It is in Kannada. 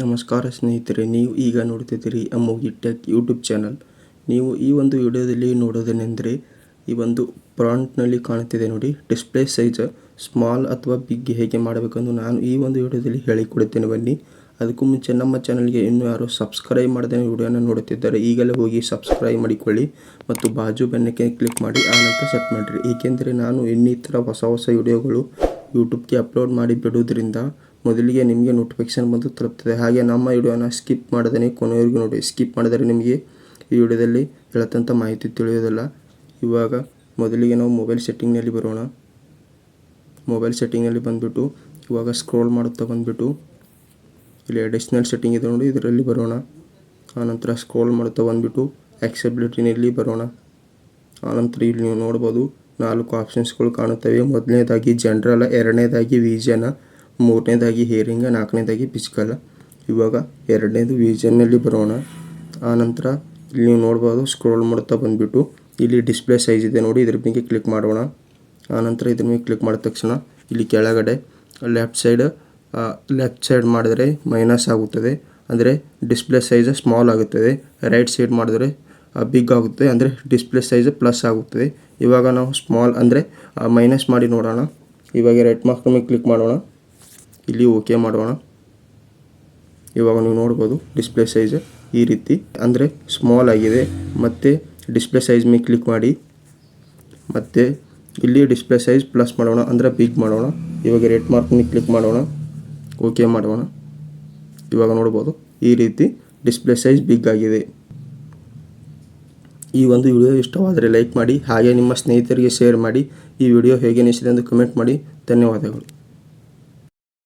ನಮಸ್ಕಾರ ಸ್ನೇಹಿತರೆ, ನೀವು ಈಗ ನೋಡ್ತಿದ್ದೀರಿ ಅಮೋಘಿ ಟೆಕ್ ಯೂಟ್ಯೂಬ್ ಚಾನಲ್. ನೀವು ಈ ಒಂದು ವಿಡಿಯೋದಲ್ಲಿ ನೋಡೋದೇನೆಂದರೆ, ಈ ಒಂದು ಪ್ರಾಂಪ್ಟ್ನಲ್ಲಿ ಕಾಣುತ್ತಿದೆ ನೋಡಿ, ಡಿಸ್ಪ್ಲೇ ಸೈಜ್ ಸ್ಮಾಲ್ ಅಥವಾ ಬಿಗ್ ಹೇಗೆ ಮಾಡಬೇಕೆಂದು ನಾನು ಈ ಒಂದು ವಿಡಿಯೋದಲ್ಲಿ ಹೇಳಿಕೊಡುತ್ತೇನೆ. ಬನ್ನಿ, ಅದಕ್ಕೂ ಮುಂಚೆ ನಮ್ಮ ಚಾನಲ್ಗೆ ಇನ್ನೂ ಯಾರು ಸಬ್ಸ್ಕ್ರೈಬ್ ಮಾಡದೇ ವಿಡಿಯೋನ ನೋಡುತ್ತಿದ್ದಾರೆ, ಈಗಲೇ ಹೋಗಿ ಸಬ್ಸ್ಕ್ರೈಬ್ ಮಾಡಿಕೊಳ್ಳಿ ಮತ್ತು ಬಾಜು ಬೆನ್ನಕ್ಕೆ ಕ್ಲಿಕ್ ಮಾಡಿ ಆನಂತರ ಸೆಟ್ ಮಾಡಿರಿ. ಏಕೆಂದರೆ ನಾನು ಇನ್ನಿತರ ಹೊಸ ವಿಡಿಯೋಗಳು ಯೂಟ್ಯೂಬ್ಗೆ ಅಪ್ಲೋಡ್ ಮಾಡಿ ಬಿಡುವುದರಿಂದ ಮೊದಲಿಗೆ ನಿಮಗೆ ನೋಟಿಫಿಕೇಶನ್ ಬಂದು ತಲುಪ್ತದೆ. ಹಾಗೆ ನಮ್ಮ ವಿಡಿಯೋನ ಸ್ಕಿಪ್ ಮಾಡದೇ ಕೊನೆಯವರೆಗೂ ನೋಡಿ. ಸ್ಕಿಪ್ ಮಾಡಿದರೆ ನಿಮಗೆ ಈ ವಿಡಿಯೋದಲ್ಲಿ ಹೇಳತಂಥ ಮಾಹಿತಿ ತಿಳಿಯೋದಿಲ್ಲ. ಇವಾಗ ಮೊದಲಿಗೆ ನಾವು ಮೊಬೈಲ್ ಸೆಟ್ಟಿಂಗ್ನಲ್ಲಿ ಬರೋಣ. ಮೊಬೈಲ್ ಸೆಟ್ಟಿಂಗ್ನಲ್ಲಿ ಬಂದುಬಿಟ್ಟು ಇವಾಗ ಸ್ಕ್ರೋಲ್ ಮಾಡುತ್ತಾ ಬಂದುಬಿಟ್ಟು ಇಲ್ಲಿ ಅಡಿಷ್ನಲ್ ಸೆಟ್ಟಿಂಗ್ ಇದೆ ನೋಡಿ, ಇದರಲ್ಲಿ ಬರೋಣ. ಆನಂತರ ಸ್ಕ್ರೋಲ್ ಮಾಡುತ್ತಾ ಬಂದುಬಿಟ್ಟು ಆಕ್ಸೆಬಿಲಿಟಿನಲ್ಲಿ ಬರೋಣ. ಆನಂತರ ಇಲ್ಲಿ ನೀವು ನೋಡ್ಬೋದು 4 ಆಪ್ಷನ್ಸ್ಗಳು ಕಾಣುತ್ತವೆ. ಮೊದಲನೇದಾಗಿ ಜನರಲ್, ಎರಡನೇದಾಗಿ ವಿಷನ್, ಮೂರನೇದಾಗಿ ಹಿಯರಿಂಗ್, ನಾಲ್ಕನೇದಾಗಿ ಫಿಸಿಕಲ್. ಇವಾಗ ಎರಡನೇದು ವಿಷನ್ನಲ್ಲಿ ಬರೋಣ. ಆನಂತರ ಇಲ್ಲಿ ನೀವು ನೋಡ್ಬೋದು ಸ್ಕ್ರೋಲ್ ಮಾಡ್ತಾ ಬಂದುಬಿಟ್ಟು ಇಲ್ಲಿ ಡಿಸ್ಪ್ಲೇ ಸೈಜ್ ಇದೆ ನೋಡಿ, ಇದ್ರ ಬಗ್ಗೆ ಕ್ಲಿಕ್ ಮಾಡೋಣ. ಆನಂತರ ಇದ್ರ ಮೇಲೆ ಕ್ಲಿಕ್ ಮಾಡಿದ ತಕ್ಷಣ ಇಲ್ಲಿ ಕೆಳಗಡೆ ಲೆಫ್ಟ್ ಸೈಡ್ ಮಾಡಿದರೆ ಮೈನಸ್ ಆಗುತ್ತದೆ, ಅಂದರೆ ಡಿಸ್ಪ್ಲೇ ಸೈಜ್ ಸ್ಮಾಲ್ ಆಗುತ್ತದೆ. ರೈಟ್ ಸೈಡ್ ಮಾಡಿದರೆ ಬಿಗ್ ಆಗುತ್ತೆ, ಅಂದರೆ ಡಿಸ್ಪ್ಲೇ ಸೈಜ್ ಪ್ಲಸ್ ಆಗುತ್ತದೆ. ಇವಾಗ ನಾವು ಸ್ಮಾಲ್ ಅಂದರೆ ಮೈನಸ್ ಮಾಡಿ ನೋಡೋಣ. ಇವಾಗ ರೈಟ್ ಮಾರ್ಕ್ ಮೇಲೆ ಕ್ಲಿಕ್ ಮಾಡೋಣ, ಇಲ್ಲಿ ಓಕೆ ಮಾಡೋಣ. ಇವಾಗ ನೀವು ನೋಡ್ಬೋದು ಡಿಸ್ಪ್ಲೇ ಸೈಜ್ ಈ ರೀತಿ ಅಂದರೆ ಸ್ಮಾಲ್ ಆಗಿದೆ. ಮತ್ತು ಡಿಸ್ಪ್ಲೇ ಸೈಜ್ ಮೇಲೆ ಕ್ಲಿಕ್ ಮಾಡಿ ಮತ್ತು ಇಲ್ಲಿ ಡಿಸ್ಪ್ಲೇ ಸೈಜ್ ಪ್ಲಸ್ ಮಾಡೋಣ, ಅಂದರೆ ಬಿಗ್ ಮಾಡೋಣ. ಇವಾಗ ರೆಡ್ ಮಾರ್ಕ್ ಮೇಲೆ ಕ್ಲಿಕ್ ಮಾಡೋಣ, ಓಕೆ ಮಾಡೋಣ. ಇವಾಗ ನೋಡ್ಬೋದು ಈ ರೀತಿ ಡಿಸ್ಪ್ಲೇ ಸೈಜ್ ಬಿಗ್ ಆಗಿದೆ. ಈ ಒಂದು ವಿಡಿಯೋ ಇಷ್ಟವಾದರೆ ಲೈಕ್ ಮಾಡಿ, ಹಾಗೆ ನಿಮ್ಮ ಸ್ನೇಹಿತರಿಗೆ ಶೇರ್ ಮಾಡಿ. ಈ ವಿಡಿಯೋ ಹೇಗೆ ಅನಿಸಿದೆ ಎಂದು ಕಮೆಂಟ್ ಮಾಡಿ. ಧನ್ಯವಾದಗಳು.